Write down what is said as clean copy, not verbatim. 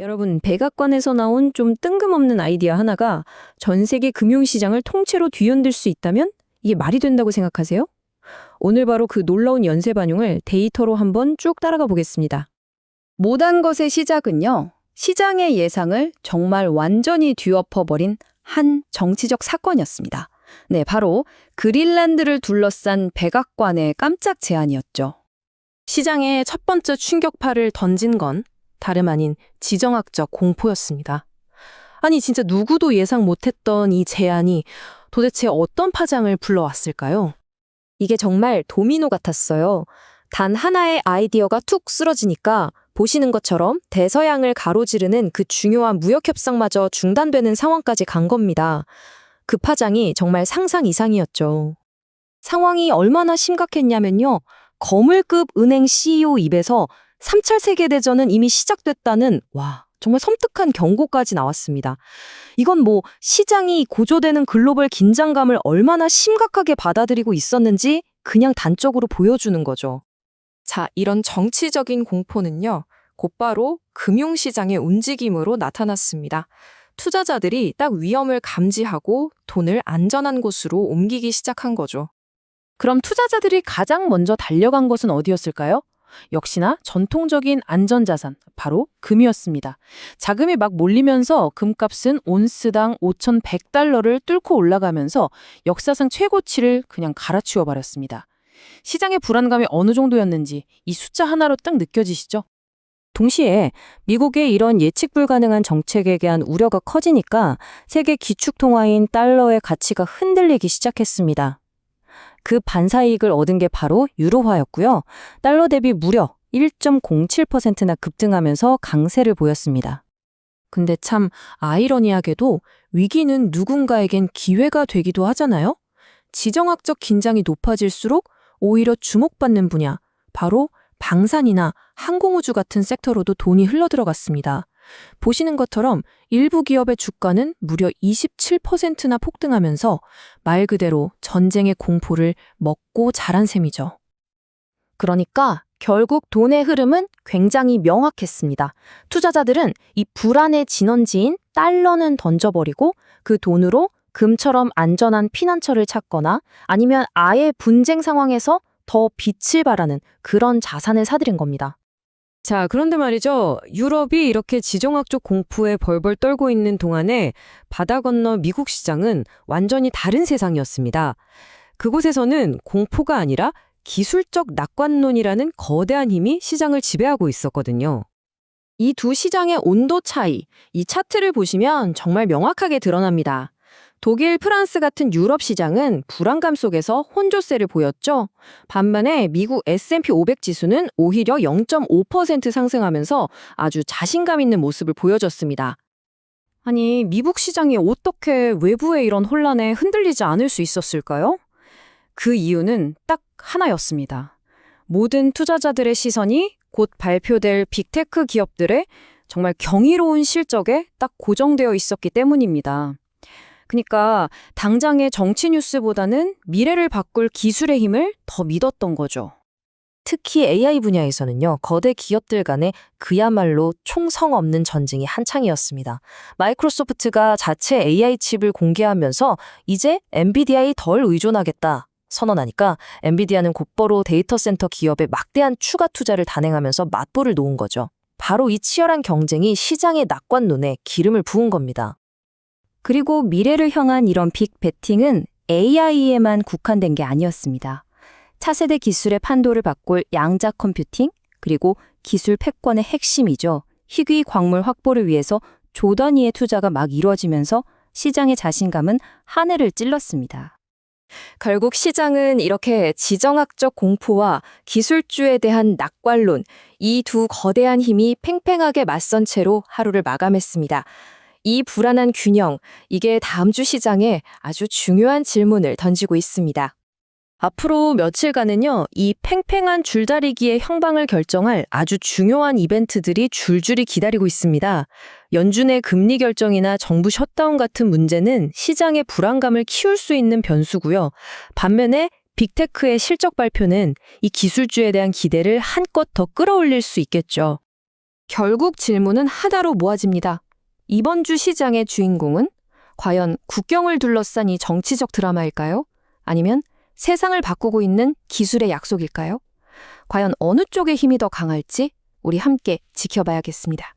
여러분, 백악관에서 나온 좀 뜬금없는 아이디어 하나가 전 세계 금융시장을 통째로 뒤흔들 수 있다면 이게 말이 된다고 생각하세요? 오늘 바로 그 놀라운 연쇄 반영을 데이터로 한번 쭉 따라가 보겠습니다. 모든 것의 시작은요, 시장의 예상을 정말 완전히 뒤엎어버린 한 정치적 사건이었습니다. 네, 바로 그린란드를 둘러싼 백악관의 깜짝 제안이었죠. 시장에 첫 번째 충격파를 던진 건 다름 아닌 지정학적 공포였습니다. 아니, 진짜 누구도 예상 못했던 이 제안이 도대체 어떤 파장을 불러왔을까요? 이게 정말 도미노 같았어요. 단 하나의 아이디어가 툭 쓰러지니까 보시는 것처럼 대서양을 가로지르는 그 중요한 무역협상마저 중단되는 상황까지 간 겁니다. 그 파장이 정말 상상 이상이었죠. 상황이 얼마나 심각했냐면요. 거물급 은행 CEO 입에서 3차 세계대전은 이미 시작됐다는 정말 섬뜩한 경고까지 나왔습니다. 이건 시장이 고조되는 글로벌 긴장감을 얼마나 심각하게 받아들이고 있었는지 그냥 단적으로 보여주는 거죠. 자, 이런 정치적인 공포는요, 곧바로 금융시장의 움직임으로 나타났습니다. 투자자들이 딱 위험을 감지하고 돈을 안전한 곳으로 옮기기 시작한 거죠. 그럼 투자자들이 가장 먼저 달려간 것은 어디였을까요? 역시나 전통적인 안전자산, 바로 금이었습니다. 자금이 막 몰리면서 금값은 온스당 5,100달러를 뚫고 올라가면서 역사상 최고치를 그냥 갈아치워 버렸습니다. 시장의 불안감이 어느 정도였는지 이 숫자 하나로 딱 느껴지시죠? 동시에 미국의 이런 예측 불가능한 정책에 대한 우려가 커지니까 세계 기축통화인 달러의 가치가 흔들리기 시작했습니다. 그 반사이익을 얻은 게 바로 유로화였고요. 달러 대비 무려 1.07%나 급등하면서 강세를 보였습니다. 근데 참 아이러니하게도 위기는 누군가에겐 기회가 되기도 하잖아요? 지정학적 긴장이 높아질수록 오히려 주목받는 분야, 바로 방산이나 항공우주 같은 섹터로도 돈이 흘러들어갔습니다. 보시는 것처럼 일부 기업의 주가는 무려 27%나 폭등하면서 말 그대로 전쟁의 공포를 먹고 자란 셈이죠. 그러니까 결국 돈의 흐름은 굉장히 명확했습니다. 투자자들은 이 불안의 진원지인 달러는 던져버리고 그 돈으로 금처럼 안전한 피난처를 찾거나 아니면 아예 분쟁 상황에서 더 빛을 발하는 그런 자산을 사들인 겁니다. 자, 그런데 말이죠. 유럽이 이렇게 지정학적 공포에 벌벌 떨고 있는 동안에 바다 건너 미국 시장은 완전히 다른 세상이었습니다. 그곳에서는 공포가 아니라 기술적 낙관론이라는 거대한 힘이 시장을 지배하고 있었거든요. 이 두 시장의 온도 차이, 이 차트를 보시면 정말 명확하게 드러납니다. 독일, 프랑스 같은 유럽 시장은 불안감 속에서 혼조세를 보였죠. 반면에 미국 S&P 500 지수는 오히려 0.5% 상승하면서 아주 자신감 있는 모습을 보여줬습니다. 아니, 미국 시장이 어떻게 외부의 이런 혼란에 흔들리지 않을 수 있었을까요? 그 이유는 딱 하나였습니다. 모든 투자자들의 시선이 곧 발표될 빅테크 기업들의 정말 경이로운 실적에 딱 고정되어 있었기 때문입니다. 그러니까 당장의 정치 뉴스보다는 미래를 바꿀 기술의 힘을 더 믿었던 거죠. 특히 AI 분야에서는요, 거대 기업들 간의 그야말로 총성 없는 전쟁이 한창이었습니다. 마이크로소프트가 자체 AI 칩을 공개하면서 이제 엔비디아에 덜 의존하겠다 선언하니까 엔비디아는 곧바로 데이터 센터 기업에 막대한 추가 투자를 단행하면서 맞불을 놓은 거죠. 바로 이 치열한 경쟁이 시장의 낙관론에 기름을 부은 겁니다. 그리고 미래를 향한 이런 빅 베팅은 AI에만 국한된 게 아니었습니다. 차세대 기술의 판도를 바꿀 양자 컴퓨팅, 그리고 기술 패권의 핵심이죠. 희귀 광물 확보를 위해서 조 단위의 투자가 막 이루어지면서 시장의 자신감은 하늘을 찔렀습니다. 결국 시장은 이렇게 지정학적 공포와 기술주에 대한 낙관론, 이 두 거대한 힘이 팽팽하게 맞선 채로 하루를 마감했습니다. 이 불안한 균형, 이게 다음 주 시장에 아주 중요한 질문을 던지고 있습니다. 앞으로 며칠간은요, 이 팽팽한 줄다리기의 향방을 결정할 아주 중요한 이벤트들이 줄줄이 기다리고 있습니다. 연준의 금리 결정이나 정부 셧다운 같은 문제는 시장의 불안감을 키울 수 있는 변수고요. 반면에 빅테크의 실적 발표는 이 기술주에 대한 기대를 한껏 더 끌어올릴 수 있겠죠. 결국 질문은 하나로 모아집니다. 이번 주 시장의 주인공은 과연 국경을 둘러싼 이 정치적 드라마일까요? 아니면 세상을 바꾸고 있는 기술의 약속일까요? 과연 어느 쪽의 힘이 더 강할지 우리 함께 지켜봐야겠습니다.